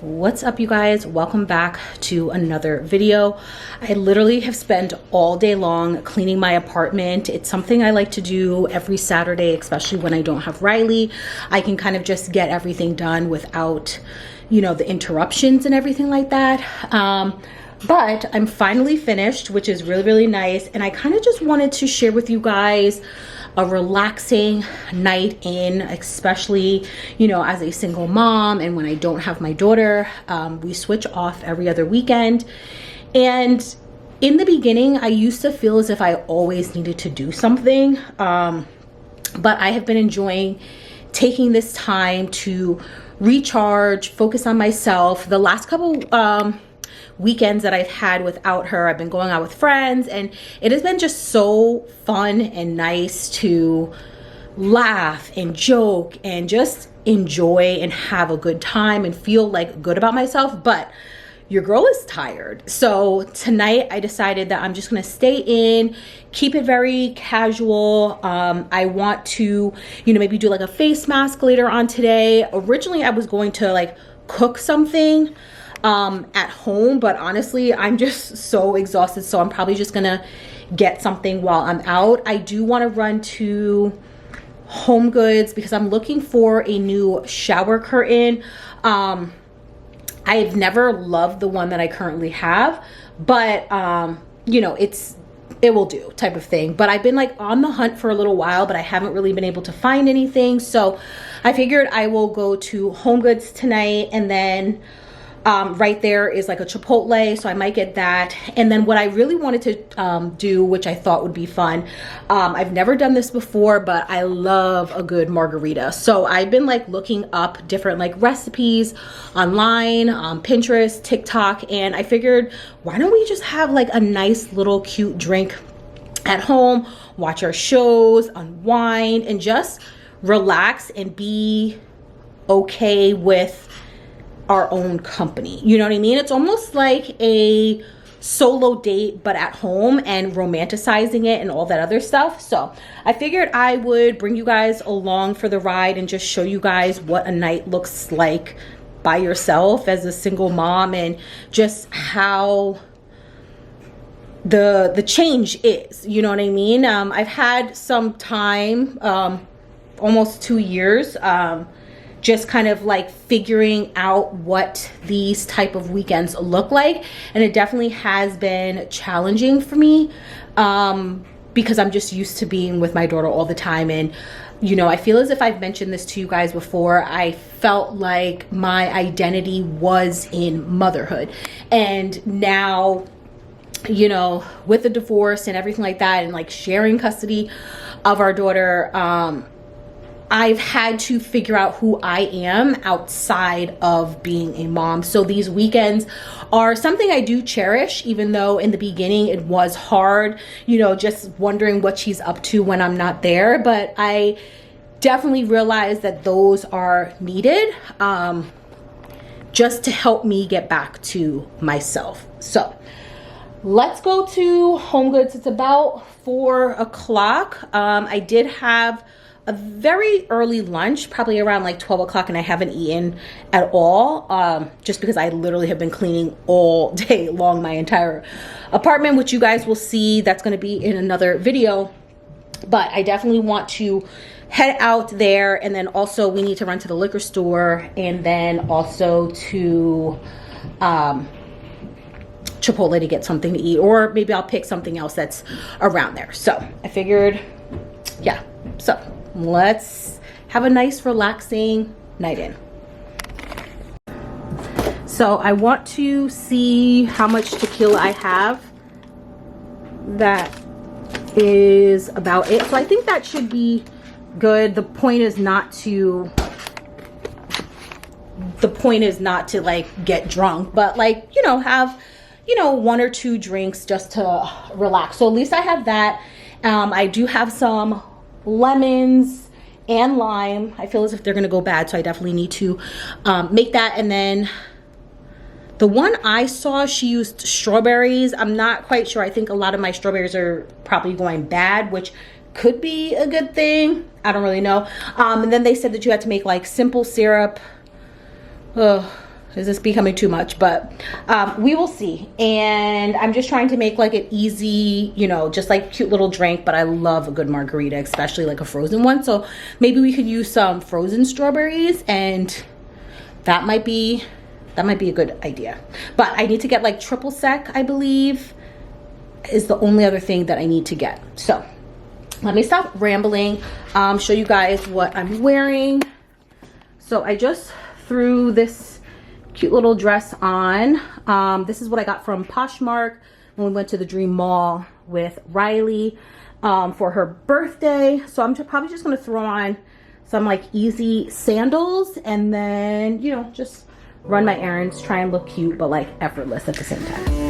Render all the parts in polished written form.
What's up, you guys? Welcome back to another video. I literally have spent all day long cleaning my apartment. It's something I like to do every Saturday, especially when I don't have Riley. I can kind of just get everything done without, you know, the interruptions and everything like that. But I'm finally finished, which is really nice. And I kind of just wanted to share with you guys a relaxing night in, especially, you know, as a single mom and when I don't have my daughter. We switch off every other weekend. And in the beginning, I used to feel as if I always needed to do something. But I have been enjoying taking this time to recharge, focus on myself. The last couple weekends that I've had without her, I've been going out with friends, and it has been just so fun and nice to laugh and joke and just enjoy and have a good time and feel like good about myself. But your girl is tired. So tonight I decided that I'm just gonna stay in, keep it very casual. I want to, you know, maybe do like a face mask later on today. Originally I was going to like cook something at home, but honestly I'm just so exhausted, so I'm probably just gonna get something while I'm out. I do want to run to Home Goods because I'm looking for a new shower curtain. I've never loved the one that I currently have, but you know, it will do type of thing. But I've been like on the hunt for a little while, but I haven't really been able to find anything, so I figured I will go to Home Goods tonight. And then right there is like a Chipotle, so I might get that. And then what I really wanted to do, which I thought would be fun, I've never done this before, but I love a good margarita. So I've been like looking up different like recipes online, Pinterest, TikTok, and I figured, why don't we just have like a nice little cute drink at home, watch our shows, unwind, and just relax and be okay with our own company. You know what I mean? It's almost like a solo date, but at home, and romanticizing it and all that other stuff. So I figured I would bring you guys along for the ride and just show you guys what a night looks like by yourself as a single mom, and just how the change is, you know what I mean? I've had some time, almost 2 years, just kind of like figuring out what these type of weekends look like, and it definitely has been challenging for me, because I'm just used to being with my daughter all the time. And you know, I feel as if I've mentioned this to you guys before, I felt like my identity was in motherhood, and now, you know, with the divorce and everything like that, and like sharing custody of our daughter, I've had to figure out who I am outside of being a mom. So these weekends are something I do cherish, even though in the beginning it was hard, you know, just wondering what she's up to when I'm not there. But I definitely realize that those are needed, just to help me get back to myself. So let's go to Home Goods. It's about 4 o'clock. I did have a very early lunch, probably around like 12 o'clock, and I haven't eaten at all, just because I literally have been cleaning all day long, my entire apartment, which you guys will see. That's going to be in another video. But I definitely want to head out there, and then also we need to run to the liquor store, and then also to Chipotle to get something to eat, or maybe I'll pick something else that's around there. So I figured, yeah, so let's have a nice relaxing night in. So I want to see how much tequila I have. That is about it. So I think that should be good. The point is not to like get drunk, but like, you know, have, you know, 1 or 2 drinks just to relax. So at least I have that. I do have some lemons and lime. I feel as if they're gonna go bad, so I definitely need to make that. And then the one I saw, she used strawberries. I'm not quite sure. I think a lot of my strawberries are probably going bad, which could be a good thing. I don't really know. And then they said that you had to make like simple syrup. Is this becoming too much? But we will see. And I'm just trying to make like an easy, you know, just like cute little drink. But I love a good margarita, especially like a frozen one. So maybe we could use some frozen strawberries, and that might be a good idea. But I need to get like triple sec, I believe, is the only other thing that I need to get. So let me stop rambling, show you guys what I'm wearing. So I just threw this cute little dress on. This is what I got from Poshmark when we went to the Dream Mall with Riley for her birthday. So I'm probably just gonna throw on some like easy sandals and then, you know, just run my errands, try and look cute, but like effortless at the same time.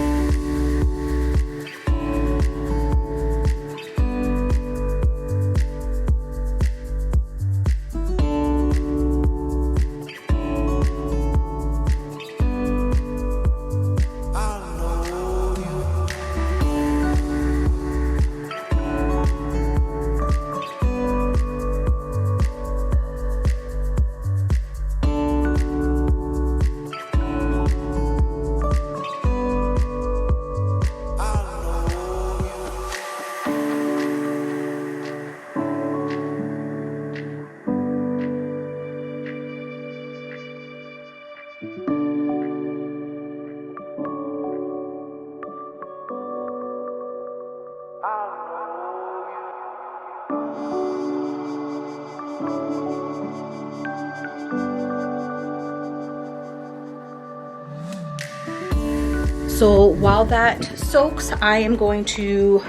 So while that soaks, I am going to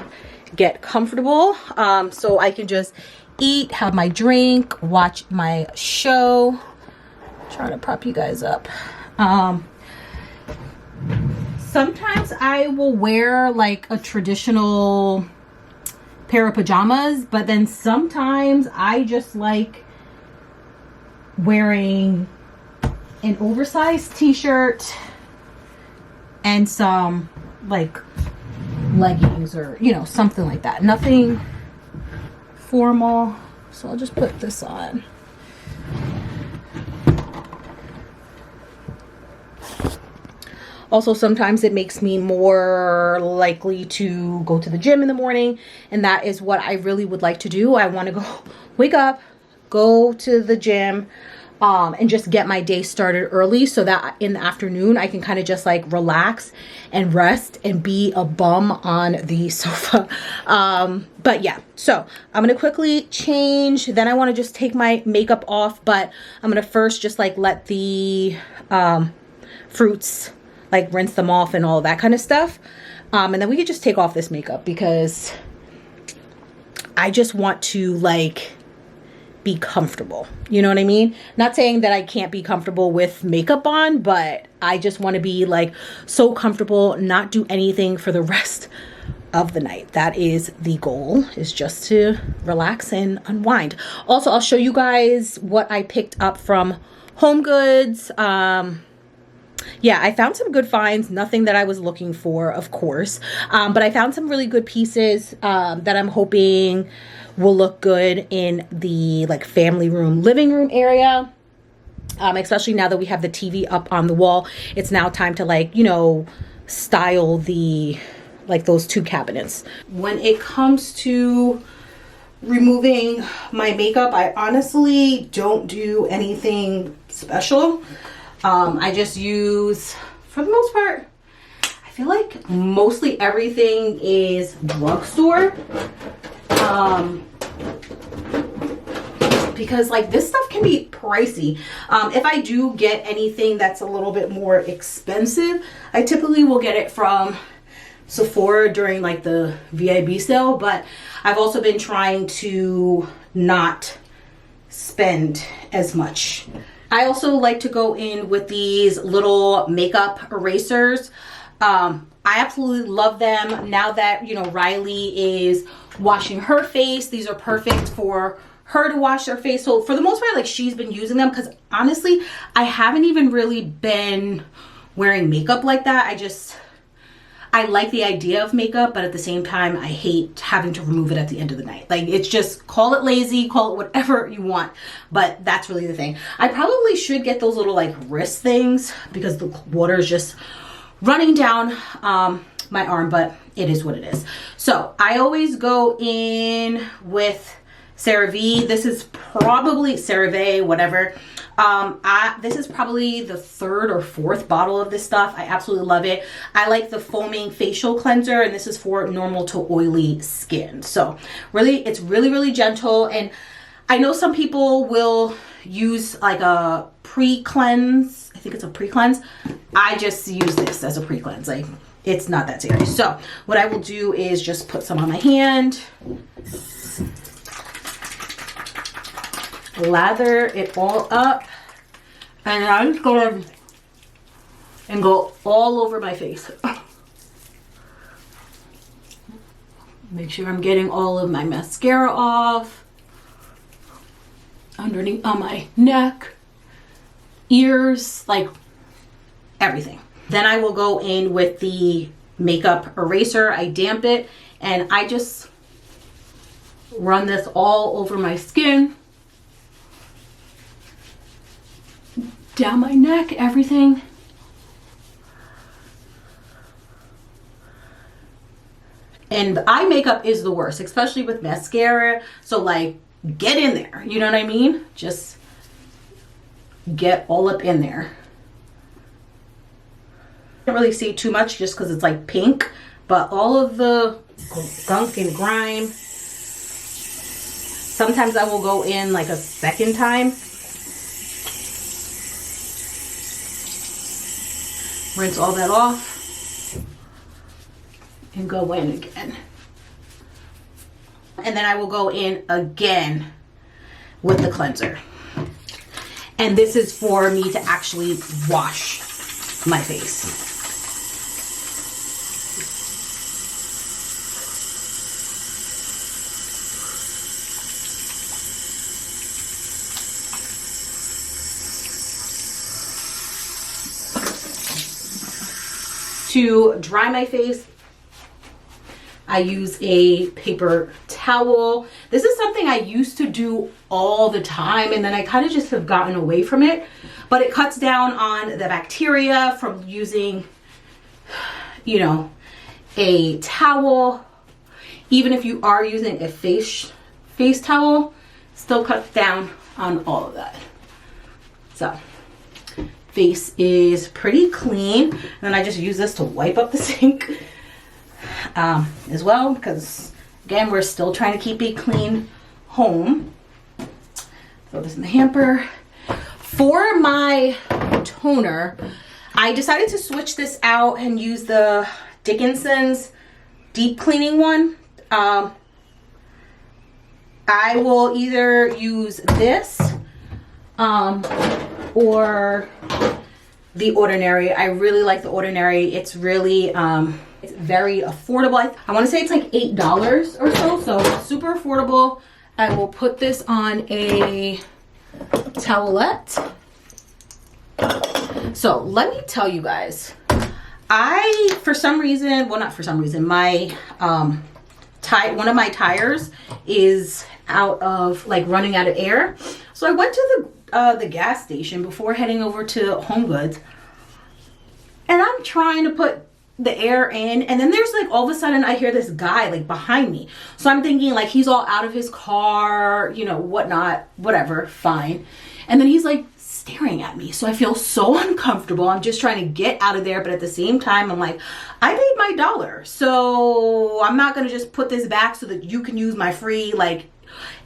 get comfortable so I can just eat, have my drink, watch my show. Trying to prop you guys up. Sometimes I will wear like a traditional pair of pajamas, but then sometimes I just like wearing an oversized t-shirt and some like leggings or, you know, something like that. Nothing formal. So I'll just put this on. Also, sometimes it makes me more likely to go to the gym in the morning, and that is what I really would like to do. I want to go wake up, go to the gym, and just get my day started early so that in the afternoon I can kind of just like relax and rest and be a bum on the sofa. But yeah, so I'm gonna quickly change, then I want to just take my makeup off, but I'm gonna first just like let the fruits, like rinse them off and all that kind of stuff, and then we could just take off this makeup because I just want to like be comfortable, you know what I mean? Not saying that I can't be comfortable with makeup on, but I just want to be like so comfortable, not do anything for the rest of the night. That is the goal, is just to relax and unwind. Also, I'll show you guys what I picked up from Home Goods. Yeah, I found some good finds, nothing that I was looking for, of course, but I found some really good pieces that I'm hoping will look good in the like family room, living room area, especially now that we have the TV up on the wall. It's now time to like, you know, style the like those two cabinets. When it comes to removing my makeup, I honestly don't do anything special. I just use, for the most part, I feel like mostly everything is drugstore. Because like this stuff can be pricey. If I do get anything that's a little bit more expensive, I typically will get it from Sephora during like the VIB sale, but I've also been trying to not spend as much. I also like to go in with these little makeup erasers. I absolutely love them. Now that, you know, Riley is washing her face, these are perfect for her to wash her face. So for the most part, like she's been using them, because honestly, I haven't even really been wearing makeup like that. I like the idea of makeup, but at the same time, I hate having to remove it at the end of the night. Like, it's just, call it lazy, call it whatever you want, but that's really the thing. I probably should get those little like wrist things because the water is just running down my arm, but it is what it is. So I always go in with CeraVe. This is probably CeraVe, whatever. This is probably the 3rd or 4th bottle of this stuff. I absolutely love it. I like the foaming facial cleanser, and this is for normal to oily skin. So really, it's really, really gentle. And I know some people will use like a pre-cleanse. I think it's a pre-cleanse. I just use this as a pre-cleanse. Like, it's not that serious. So what I will do is just put some on my hand, lather it all up, and I'm just going and go all over my face. Make sure I'm getting all of my mascara off, underneath on my neck, ears, like everything. Then I will go in with the makeup eraser. I damp it, and I just run this all over my skin, down my neck, everything. And the eye makeup is the worst, especially with mascara. So like, get in there, you know what I mean? Just get all up in there. Can't really see too much just because it's like pink, but all of the gunk and grime. Sometimes I will go in like a second time. Rinse all that off and go in again. And then I will go in again with the cleanser. And this is for me to actually wash my face. To dry my face, I use a paper towel. This is something I used to do all the time, and then I kind of just have gotten away from it. But it cuts down on the bacteria from using, you know, a towel. Even if you are using a face towel, still cuts down on all of that. So face is pretty clean, and then I just use this to wipe up the sink as well, because again, we're still trying to keep a clean home. Throw this in the hamper. For my toner, I decided to switch this out and use the Dickinson's deep cleaning one. I will either use this or the Ordinary. I really like the Ordinary. It's really it's very affordable. I want to say it's like $8 or so super affordable. I will put this on a towelette. So let me tell you guys, for some reason, well, not for some reason, my one of my tires is out of, like, running out of air. So I went to the gas station before heading over to Home Goods, and I'm trying to put the air in, and then there's like, all of a sudden I hear this guy like behind me. So I'm thinking like he's all out of his car, you know, whatnot, whatever, fine. And then he's like staring at me. So I feel so uncomfortable. I'm just trying to get out of there, but at the same time I'm like, I paid my $1, so I'm not gonna just put this back so that you can use my free like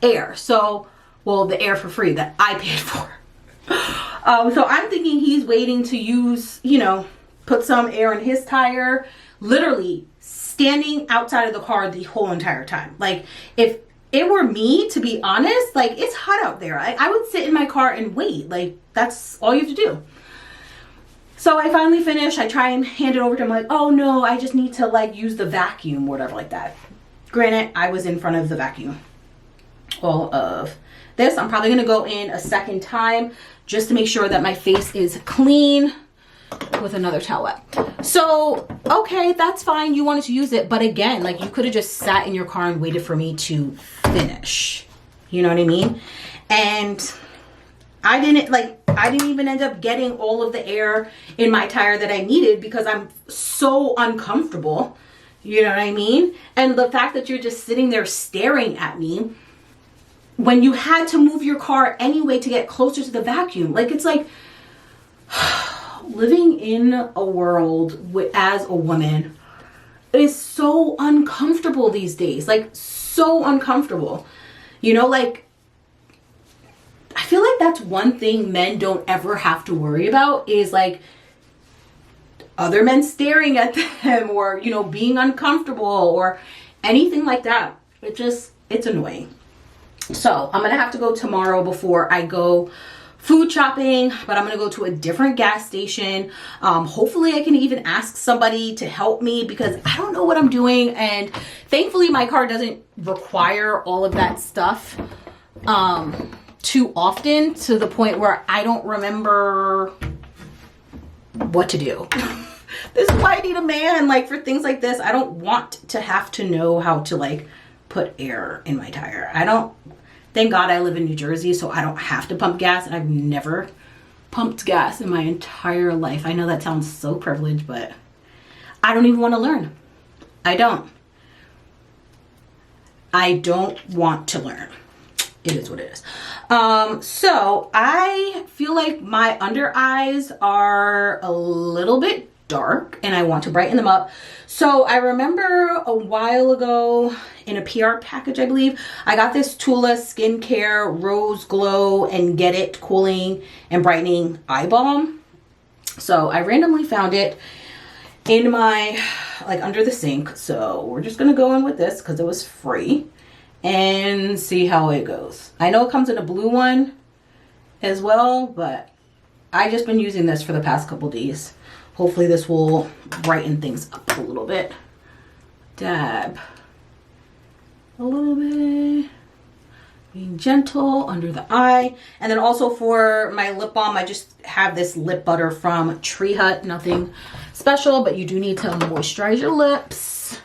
air. So, well, the air for free that I paid for. So I'm thinking he's waiting to use, you know, put some air in his tire, literally standing outside of the car the whole entire time. Like, if it were me, to be honest, like, it's hot out there. I would sit in my car and wait. Like, that's all you have to do. So I finally finish. I try and hand it over to him, like, oh no, I just need to like use the vacuum, whatever like that. Granted, I was in front of the vacuum. All of this, I'm probably gonna go in a second time just to make sure that my face is clean. with another towelette. So, okay, that's fine. You wanted to use it. But again, like, you could have just sat in your car and waited for me to finish. You know what I mean? And I didn't even end up getting all of the air in my tire that I needed because I'm so uncomfortable. You know what I mean? And the fact that you're just sitting there staring at me when you had to move your car anyway to get closer to the vacuum. Like, it's like living in a world as a woman is so uncomfortable these days. Like, so uncomfortable. You know, like, I feel like that's one thing men don't ever have to worry about is like other men staring at them or, you know, being uncomfortable or anything like that. It's annoying. So I'm gonna have to go tomorrow before I go food shopping, but I'm gonna go to a different gas station. Hopefully I can even ask somebody to help me because I don't know what I'm doing, and thankfully my car doesn't require all of that stuff too often to the point where I don't remember what to do. This is why I need a man, like, for things like this. I don't want to have to know how to like put air in my tire. Thank God I live in New Jersey, so I don't have to pump gas, and I've never pumped gas in my entire life. I know that sounds so privileged, but I don't even want to learn. I don't want to learn. It is what it is. So I feel like my under eyes are a little bit dark and I want to brighten them up. So I remember a while ago in a PR package, I believe, I got this Tula Skincare Rose Glow and Get It Cooling and Brightening Eye Balm. So I randomly found it in my, like, under the sink. So we're just gonna go in with this because it was free and see how it goes. I know it comes in a blue one as well, but I just been using this for the past couple days. Hopefully this will brighten things up a little bit. Dab a little bit, being gentle under the eye. And then also for my lip balm, I just have this lip butter from Tree Hut. Nothing special, but you do need to moisturize your lips.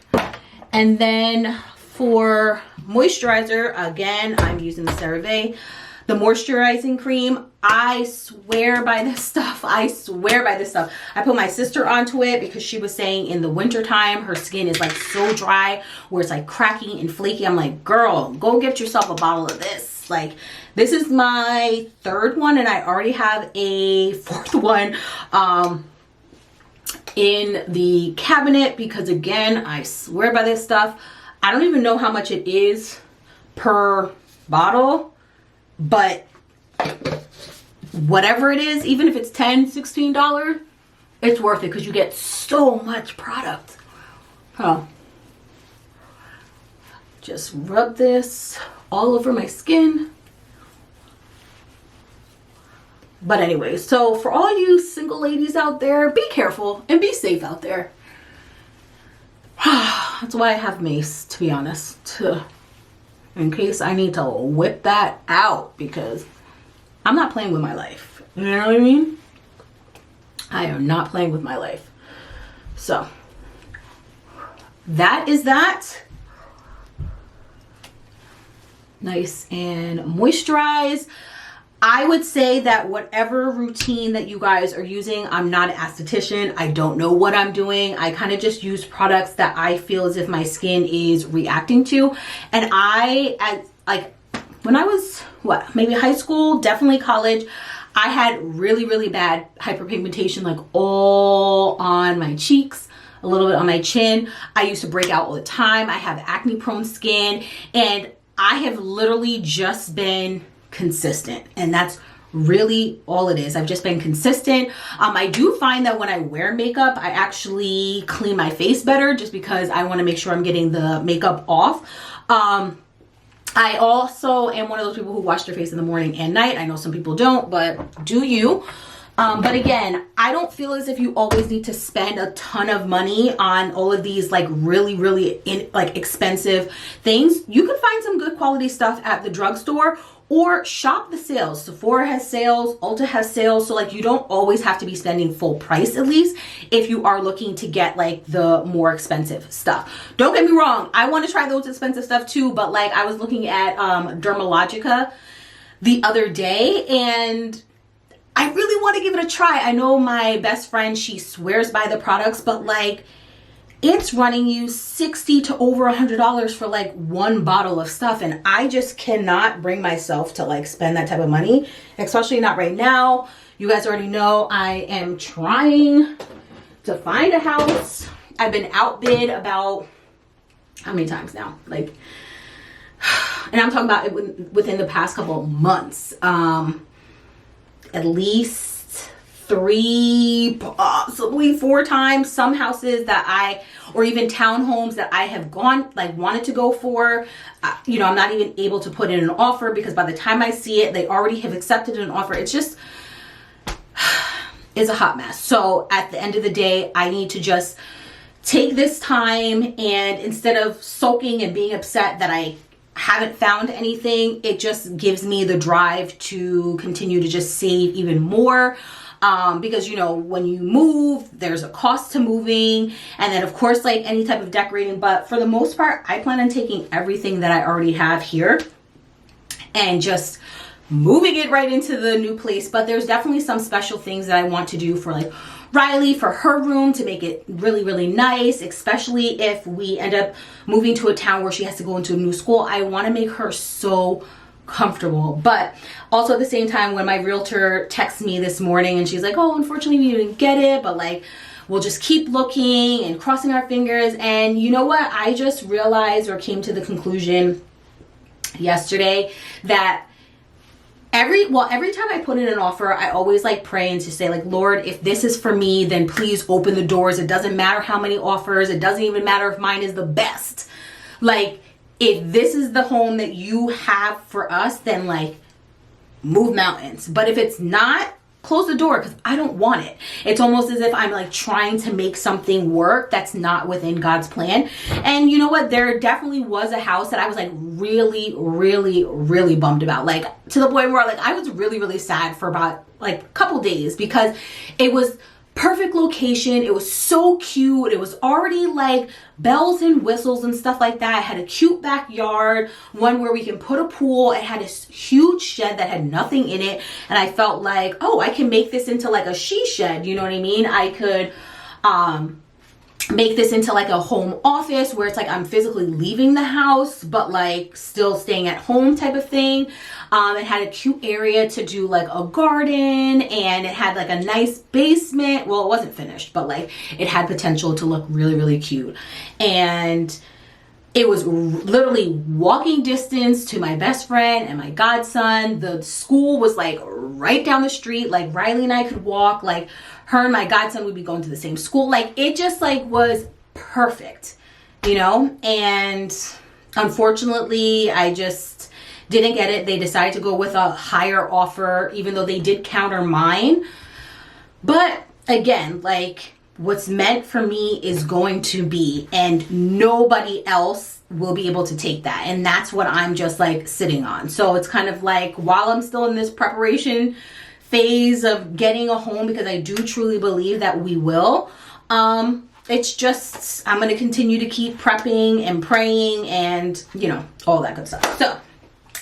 And then for moisturizer, again, I'm using the CeraVe, the moisturizing cream. I swear by this stuff. I swear by this stuff. I put my sister onto it because she was saying in the winter time her skin is like so dry where it's like cracking and flaky. I'm like, girl, go get yourself a bottle of this. Like, this is my third one and I already have a fourth one in the cabinet because, again, I swear by this stuff. I don't even know how much it is per bottle, but whatever it is, even if it's $10, $16, it's worth it because you get so much product. Just rub this all over my skin. But anyway, so for all you single ladies out there, be careful and be safe out there. That's why I have mace, to be honest, in case I need to whip that out, because I'm not playing with my life. You know what I mean? I am not playing with my life. So that is that. Nice and moisturized. I would say that whatever routine that you guys are using, I'm not an esthetician. I don't know what I'm doing. I kind of just use products that I feel as if my skin is reacting to. And when I was, maybe high school, definitely college, I had really, really bad hyperpigmentation, like all on my cheeks, a little bit on my chin. I used to break out all the time. I have acne prone skin, and I have literally just been consistent, and that's really all it is. I've just been consistent. I do find that when I wear makeup, I actually clean my face better just because I want to make sure I'm getting the makeup off. I also am one of those people who wash their face in the morning and night. I know some people don't, but do you? But again, I don't feel as if you always need to spend a ton of money on all of these like really expensive things. You can find some good quality stuff at the drugstore, or shop the sales. Sephora has sales, Ulta has sales, so like you don't always have to be spending full price, at least if you are looking to get like the more expensive stuff. Don't get me wrong, I want to try those expensive stuff too, but like I was looking at Dermalogica the other day and I really want to give it a try. I know my best friend, she swears by the products, but like it's running you $60 to over $100 for like one bottle of stuff, and I just cannot bring myself to like spend that type of money, especially not right now. You guys already know I am trying to find a house. I've been outbid about how many times now? Like, and I'm talking about it within the past couple of months. At least 3, possibly 4 times. Some houses that or even townhomes that I have wanted to go for, you know, I'm not even able to put in an offer because by the time I see it, they already have accepted an offer. It's just, it's a hot mess. So at the end of the day, I need to just take this time, and instead of sulking and being upset that I haven't found anything, it just gives me the drive to continue to just save even more. Because, you know, when you move, there's a cost to moving, and then of course like any type of decorating, but for the most part I plan on taking everything that I already have here and just moving it right into the new place. But there's definitely some special things that I want to do for like Riley, for her room, to make it really, really nice, especially if we end up moving to a town where she has to go into a new school. I want to make her so comfortable. But also at the same time, when my realtor texts me this morning and she's like, oh, unfortunately we didn't get it, but like we'll just keep looking and crossing our fingers. And you know what, I just realized or came to the conclusion yesterday that every time I put in an offer, I always like pray and to say like, Lord, if this is for me, then please open the doors. It doesn't matter how many offers, it doesn't even matter if mine is the best. Like, if this is the home that you have for us, then like move mountains. But if it's not, close the door, because I don't want it. It's almost as if I'm like trying to make something work that's not within God's plan. And you know what? There definitely was a house that I was like really, really, really bummed about. Like to the point where like I was really, really sad for about like a couple days because it was perfect location. It was so cute. It was already like bells and whistles and stuff like that. It had a cute backyard, one where we can put a pool. It had a huge shed that had nothing in it. And I felt like, oh, I can make this into like a she shed. You know what I mean? I could make this into like a home office where it's like I'm physically leaving the house but like still staying at home type of thing. It had a cute area to do like a garden, and it had like a nice basement. Well, it wasn't finished, but like it had potential to look really, really cute. And it was literally walking distance to my best friend and my godson. The school was like right down the street. Like Riley and I could walk. Like her and my godson would be going to the same school. Like it just like was perfect, you know? And unfortunately, I just didn't get it. They decided to go with a higher offer, even though they did counter mine. But again, like what's meant for me is going to be, and nobody else will be able to take that. And that's what I'm just like sitting on. So it's kind of like while I'm still in this preparation phase of getting a home, because I do truly believe that we will, it's just, I'm going to continue to keep prepping and praying and, you know, all that good stuff. So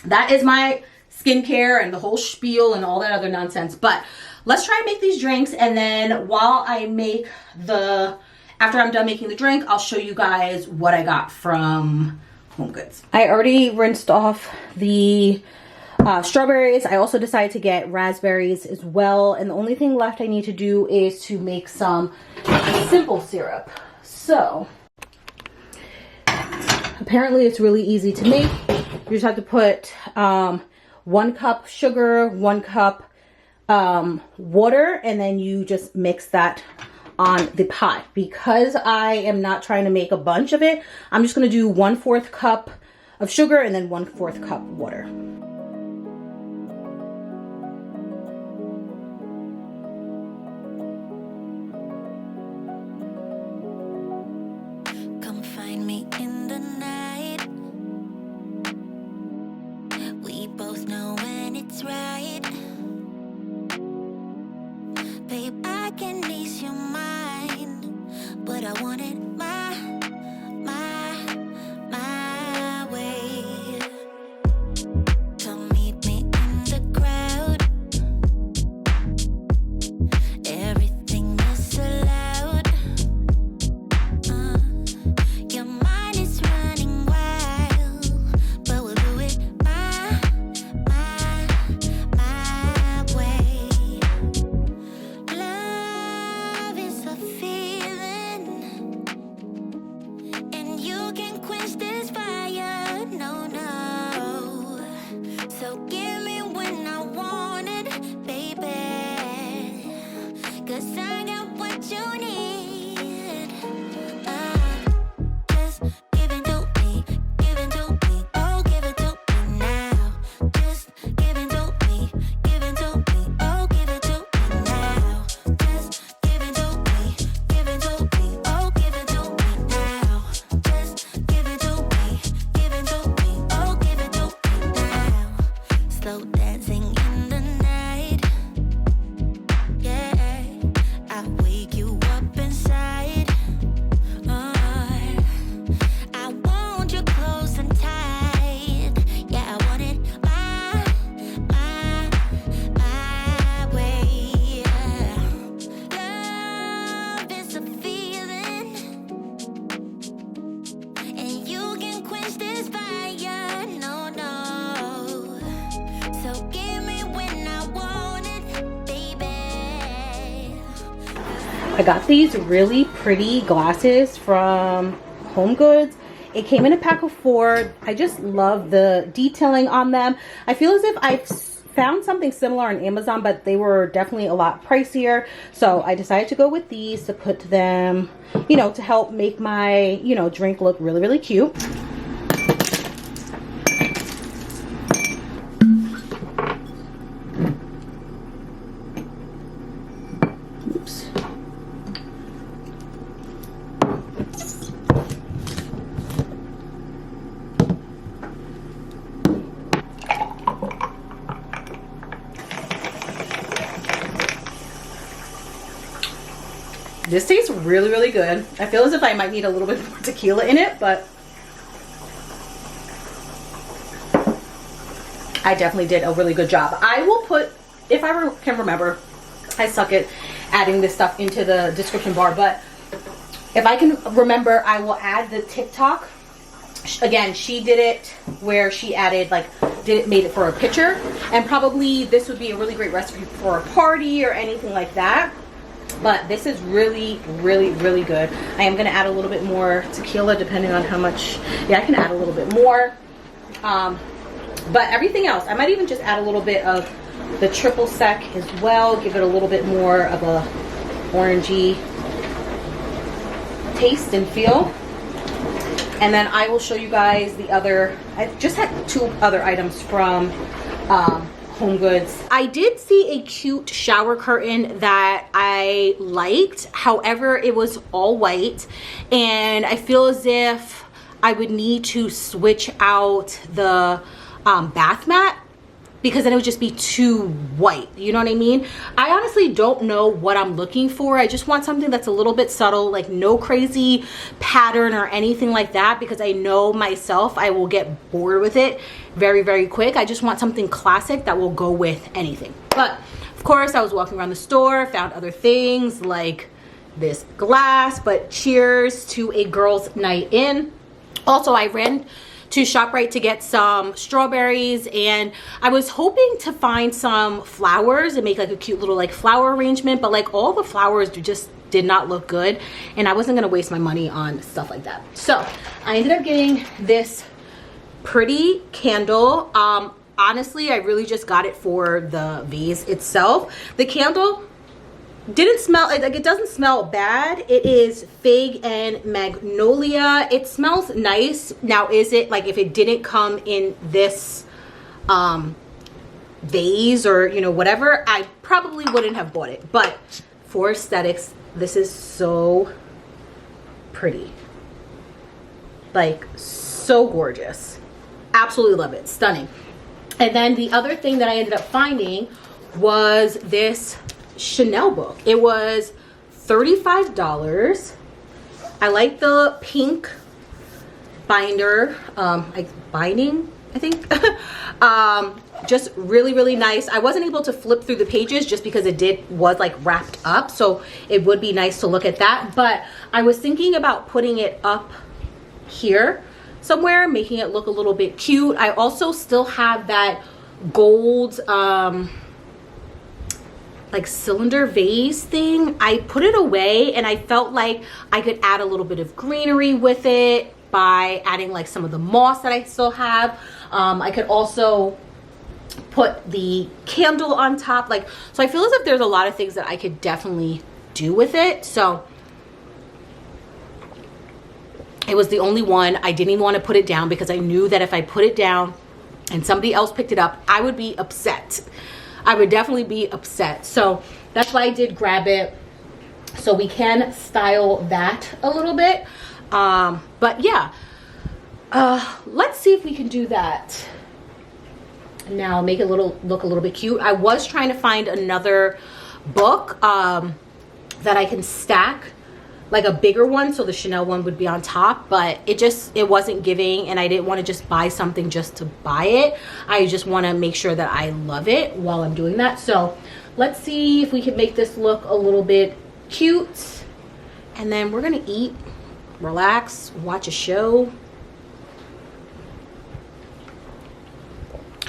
that is my skincare and the whole spiel and all that other nonsense. But let's try and make these drinks, and then while I make after I'm done making the drink, I'll show you guys what I got from Home Goods. I already rinsed off the strawberries. I also decided to get raspberries as well, and the only thing left I need to do is to make some simple syrup. So apparently it's really easy to make. You just have to put 1 cup sugar, 1 cup water, and then you just mix that on the pot. Because I am not trying to make a bunch of it, I'm just going to do 1/4 cup of sugar and then 1/4 cup water. Come find me in the night. We both know I want it my way. So meet me in the crowd. Everything is allowed. Your mind is running wild, but we'll do it my way. Love is a feeling, and you can quench this fire. No, no. So give me when I want it, baby. 'Cause I got what you need. Just give it to me, give it to me, oh, give it to me now. Just give it to me, oh, give it to me now. Just give it to me, oh, give it to me now. Just give it to me, oh, give it to me now. Slow dancing in the night, yeah. I wake you up inside. I want you close and tight. Yeah, I want it my way. Love is a feeling, and you can quench this fire. No, no. So give me when I want it, baby. I got these really pretty glasses from Home Goods. It came in a pack of 4. I just love the detailing on them. I feel as if I've found something similar on Amazon, but they were definitely a lot pricier. So I decided to go with these to put them, you know, to help make my, you know, drink look really, really cute. Oops. This tastes really, really good. I feel as if I might need a little bit more tequila in it, but I definitely did a really good job. I will put, if I can remember, I suck at adding this stuff into the description bar, but if I can remember, I will add the TikTok. Again, she did it where she added, like, made it for a picture, and probably this would be a really great recipe for a party or anything like that. But this is really, really, really good. I am going to add a little bit more tequila depending on how much. Yeah, I can add a little bit more. But everything else, I might even just add a little bit of the triple sec as well. Give it a little bit more of a orangey taste and feel. And then I will show you guys the other. I just had 2 other items from Home Goods. I did see a cute shower curtain that I liked. However, it was all white, and I feel as if I would need to switch out the bath mat, because then it would just be too white. You know what I mean? I honestly don't know what I'm looking for. I just want something that's a little bit subtle, like no crazy pattern or anything like that, because I know myself I will get bored with it very, very quick. I just want something classic that will go with anything. But of course, I was walking around the store, found other things like this glass, but cheers to a girls' night in. Also, I ran to ShopRite to get some strawberries, and I was hoping to find some flowers and make like a cute little like flower arrangement, but like all the flowers just did not look good, and I wasn't gonna waste my money on stuff like that. So I ended up getting this pretty candle. Honestly, I really just got it for the vase itself. The candle didn't smell like, it doesn't smell bad. It is fig and magnolia. It smells nice. Now, is it like, if it didn't come in this vase or, you know, whatever, I probably wouldn't have bought it. But for aesthetics, this is so pretty. Like, so gorgeous. Absolutely love it. Stunning. And then the other thing that I ended up finding was this Chanel book. It was $35, I like the pink binder, binding, I think. Just really, really nice. I wasn't able to flip through the pages just because was like wrapped up, so it would be nice to look at that. But I was thinking about putting it up here somewhere, making it look a little bit cute. I also still have that gold like cylinder vase thing. I put it away and I felt like I could add a little bit of greenery with it by adding like some of the moss that I still have. I could also put the candle on top, like, so I feel as if there's a lot of things that I could definitely do with it. So it was the only one. I didn't even want to put it down because I knew that if I put it down and somebody else picked it up, I would be upset. I would definitely be upset. So that's why I did grab it, so we can style that a little bit. But yeah, let's see if we can do that now, make it look a little bit cute. I was trying to find another book that I can stack, like a bigger one, so the Chanel one would be on top, but it wasn't giving, and I didn't want to just buy something just to buy it. I just want to make sure that I love it while I'm doing that. So let's see if we can make this look a little bit cute, and then we're gonna eat, relax, watch a show.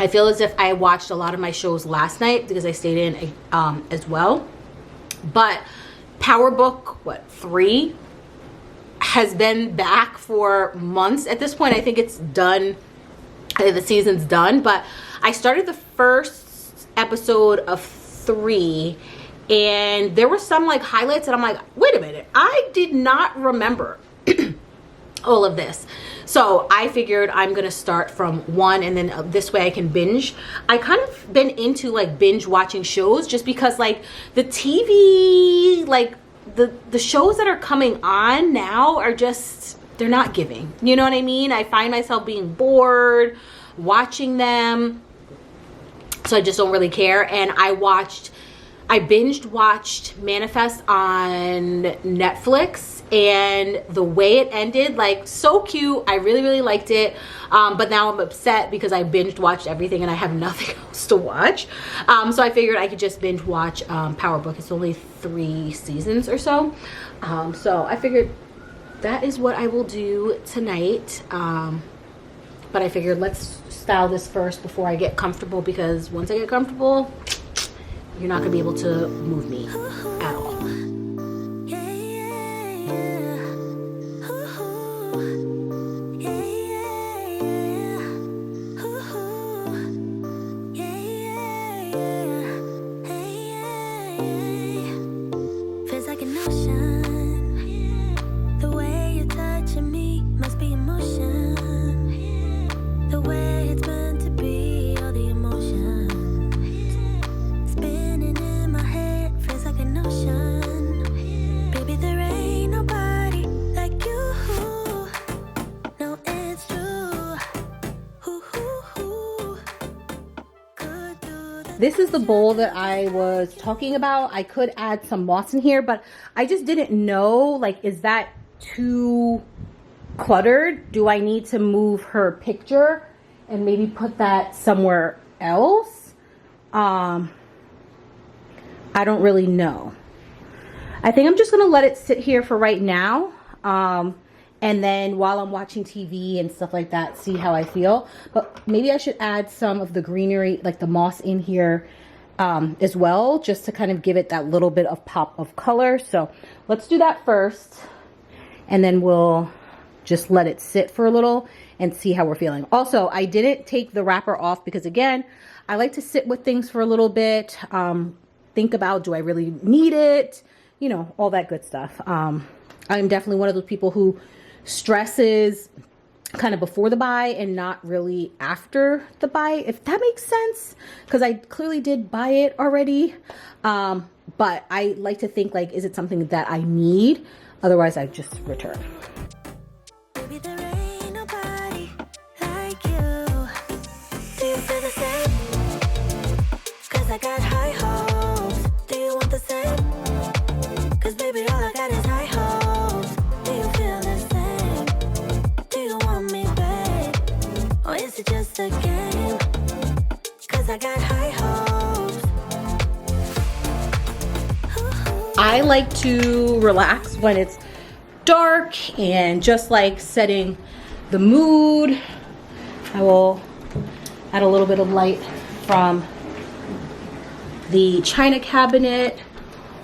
I feel as if I watched a lot of my shows last night because I stayed in as well. But Power Book 3 has been back for months at this point. I think it's done. I think the season's done. But I started the first episode of 3, and there were some like highlights, and I'm like, wait a minute, I did not remember all of this. So I figured I'm gonna start from 1, and then this way I can binge. I kind of been into like binge watching shows just because like the TV, like the shows that are coming on now are just, they're not giving. You know what I mean? I find myself being bored watching them, so I just don't really care. And I binged watched Manifest on Netflix, and the way it ended, like, so cute. I really, really liked it. But now I'm upset because I binged watched everything and I have nothing else to watch. So I figured I could just binge watch Power Book. It's only 3 seasons or so. So I figured that is what I will do tonight. But I figured let's style this first before I get comfortable, because once I get comfortable, you're not gonna be able to move me at all. This is the bowl that I was talking about. I could add some moss in here, but I just didn't know, like, is that too cluttered? Do I need to move her picture and maybe put that somewhere else? I don't really know. I think I'm just gonna let it sit here for right now. And then while I'm watching TV and stuff like that, see how I feel. But maybe I should add some of the greenery, like the moss in here as well, just to kind of give it that little bit of pop of color. So let's do that first, and then we'll just let it sit for a little and see how we're feeling. Also, I didn't take the wrapper off because, again, I like to sit with things for a little bit, think about, do I really need it? You know, all that good stuff. I'm definitely one of those people who stresses kind of before the buy and not really after the buy, if that makes sense, because I clearly did buy it already. But I like to think, like, is it something that I need? Otherwise I just return. Baby, there ain't nobody like you. Do you feel the same? 'Cause I got high hopes. Do you want the same? 'Cause baby, all I got is high hopes. Do you feel the game, 'cause I got high hopes. I like to relax when it's dark and just like setting the mood. I will add a little bit of light from the china cabinet.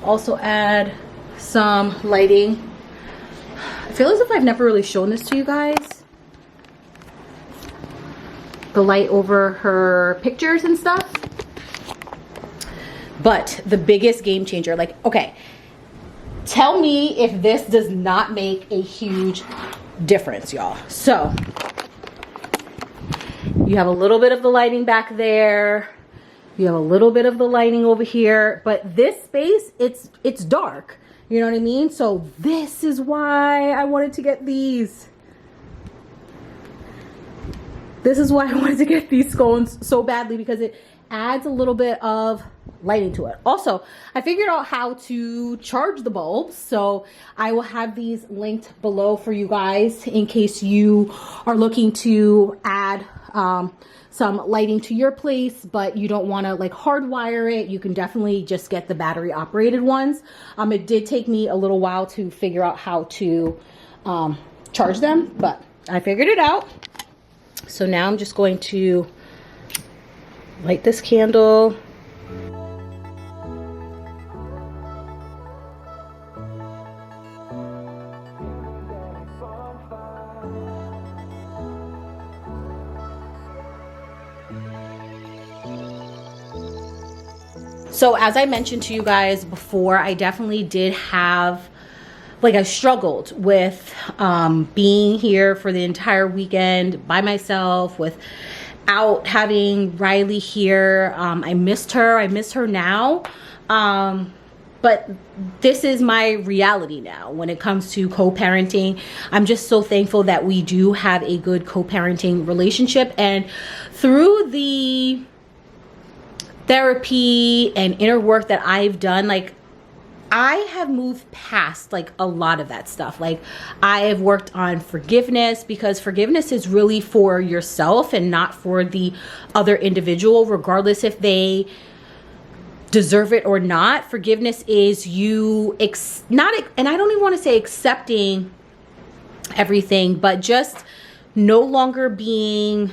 Also add some lighting. I feel as if I've never really shown this to you guys. The light over her pictures and stuff. But the biggest game changer, like, okay, tell me if this does not make a huge difference, y'all. So you have a little bit of the lighting back there. You have a little bit of the lighting over here, but this space, it's dark. You know what I mean? So this is why I wanted to get these. This is why I wanted to get these scones so badly, because it adds a little bit of lighting to it. Also, I figured out how to charge the bulbs, so I will have these linked below for you guys in case you are looking to add some lighting to your place, but you don't want to like hardwire it. You can definitely just get the battery operated ones. It did take me a little while to figure out how to charge them, but I figured it out. So now I'm just going to light this candle. So as I mentioned to you guys before, I definitely did have, like, I struggled with being here for the entire weekend by myself without having Riley here. I missed her. I miss her now. But this is my reality now when it comes to co-parenting. I'm just so thankful that we do have a good co-parenting relationship. And through the therapy and inner work that I've done, like, I have moved past like a lot of that stuff. Like, I have worked on forgiveness, because forgiveness is really for yourself and not for the other individual, regardless if they deserve it or not. Forgiveness is you and I don't even want to say accepting everything, but just no longer being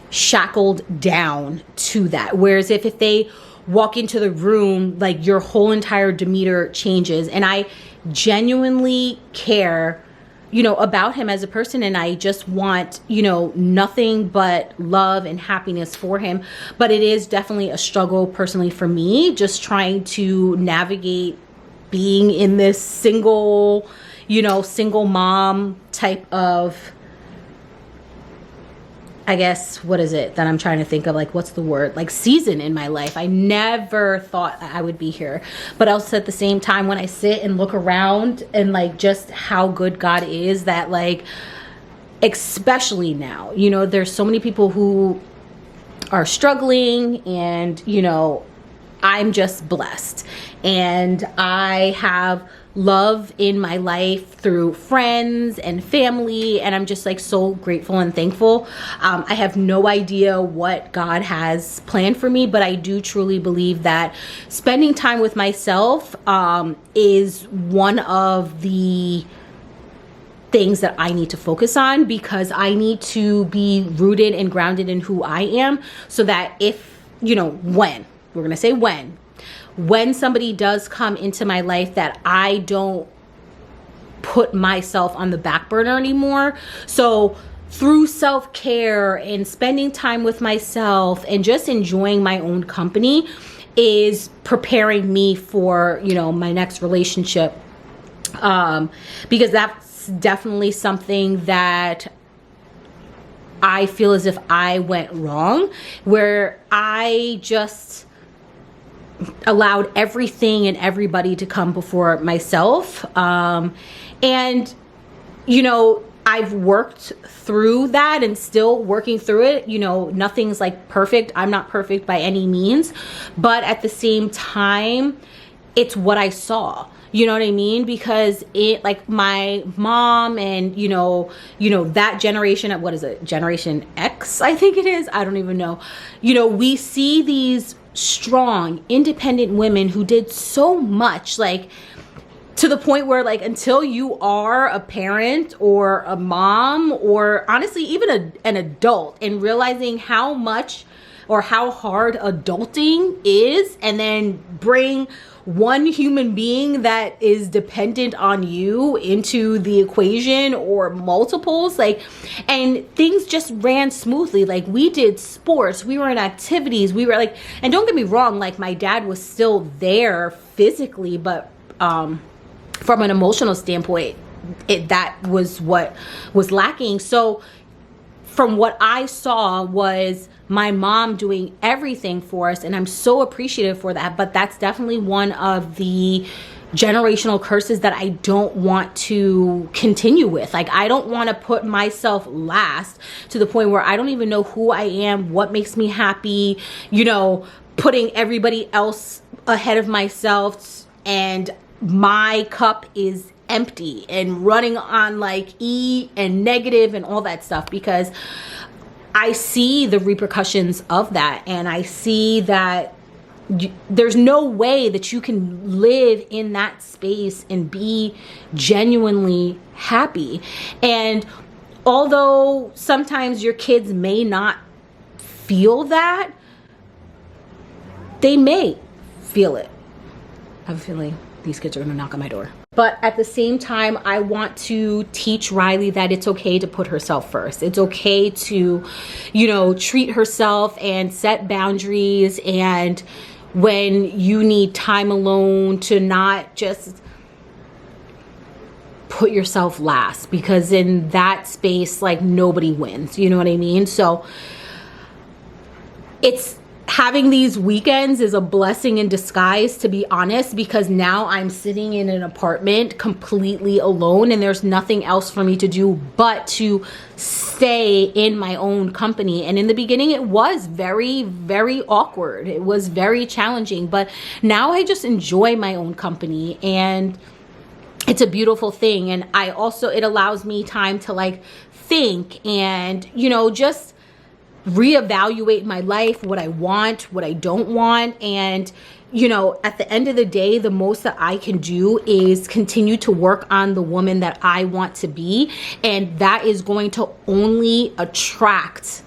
shackled down to that. Whereas if they walk into the room, like, your whole entire demeanor changes. And I genuinely care, you know, about him as a person, and I just want, you know, nothing but love and happiness for him. But it is definitely a struggle personally for me, just trying to navigate being in this single, you know, single mom type of, I guess, what is it that I'm trying to think of? Like, what's the word? Like, season in my life. I never thought I would be here. But also at the same time, when I sit and look around and like just how good God is, that like, especially now, you know, there's so many people who are struggling, and, you know, I'm just blessed. And I have love in my life through friends and family, and I'm just like so grateful and thankful. I have no idea what God has planned for me, but I do truly believe that spending time with myself is one of the things that I need to focus on, because I need to be rooted and grounded in who I am, so that if, you know, when somebody does come into my life, that I don't put myself on the back burner anymore. So through self-care and spending time with myself and just enjoying my own company is preparing me for, you know, my next relationship. Because that's definitely something that I feel as if I went wrong, where I just allowed everything and everybody to come before myself. And, you know, I've worked through that and still working through it. You know, nothing's like perfect. I'm not perfect by any means, but at the same time, it's what I saw. You know what I mean? Because it, like, my mom and, you know, that generation, what is it? Generation X, I think it is. I don't even know. You know, we see these strong, independent women who did so much, like, to the point where, like, until you are a parent or a mom or honestly even an adult, and realizing how much or how hard adulting is, and then bring one human being that is dependent on you into the equation, or multiples, like, and things just ran smoothly. Like, we did sports, we were in activities, we were like, and don't get me wrong, like, my dad was still there physically, but from an emotional standpoint, that was what was lacking. So from what I saw was my mom doing everything for us, and I'm so appreciative for that. But that's definitely one of the generational curses that I don't want to continue with. Like, I don't want to put myself last to the point where I don't even know who I am, what makes me happy, you know, putting everybody else ahead of myself, and my cup is empty and running on like E and negative and all that stuff, because I see the repercussions of that, and I see that there's no way that you can live in that space and be genuinely happy. And although sometimes your kids may not feel that, they may feel it. I have a feeling these kids are gonna knock on my door. But at the same time, I want to teach Riley that it's okay to put herself first. It's okay to, you know, treat herself and set boundaries, and when you need time alone, to not just put yourself last, because in that space, like, nobody wins. You know what I mean? So it's, having these weekends is a blessing in disguise, to be honest, because now I'm sitting in an apartment completely alone, and there's nothing else for me to do but to stay in my own company. And in the beginning, it was very, very awkward. It was very challenging, but now I just enjoy my own company, and it's a beautiful thing. And I also, it allows me time to, like, think and, you know, just reevaluate my life, what I want, what I don't want. And, you know, at the end of the day, the most that I can do is continue to work on the woman that I want to be. And that is going to only attract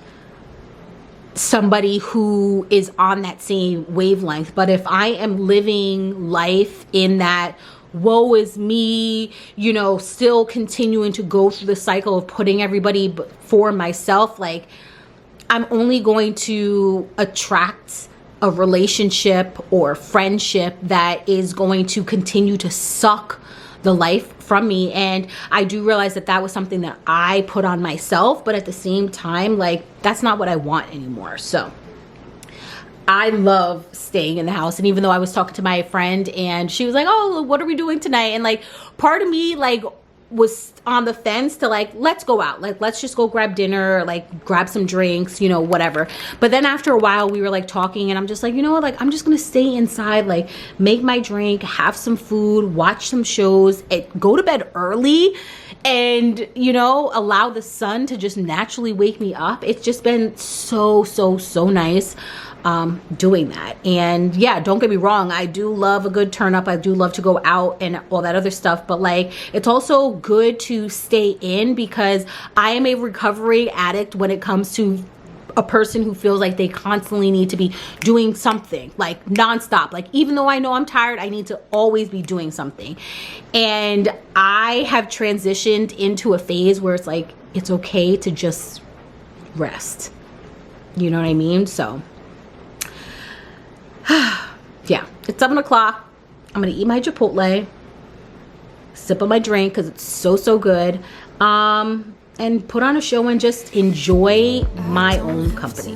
somebody who is on that same wavelength. But if I am living life in that woe is me, you know, still continuing to go through the cycle of putting everybody before myself, like, I'm only going to attract a relationship or friendship that is going to continue to suck the life from me. And I do realize that that was something that I put on myself, but at the same time, like, that's not what I want anymore. So I love staying in the house. And even though I was talking to my friend and she was like, oh, what are we doing tonight? And, like, part of me, like, was on the fence to, like, let's go out, like, let's just go grab dinner, like, grab some drinks, you know, whatever. But then after a while we were, like, talking, and I'm just like, you know what, like, I'm just gonna stay inside, like, make my drink, have some food, watch some shows, go to bed early, and, you know, allow the sun to just naturally wake me up. It's just been so nice doing that. And yeah, don't get me wrong, I do love a good turn up, I do love to go out and all that other stuff, but, like, it's also good to stay in, because I am a recovering addict when it comes to a person who feels like they constantly need to be doing something, like, nonstop. Like, even though I know I'm tired, I need to always be doing something. And I have transitioned into a phase where it's like, it's okay to just rest. You know what I mean? So yeah, it's 7 o'clock. I'm gonna eat my Chipotle, sip on my drink because it's so good, and put on a show and just enjoy my own company.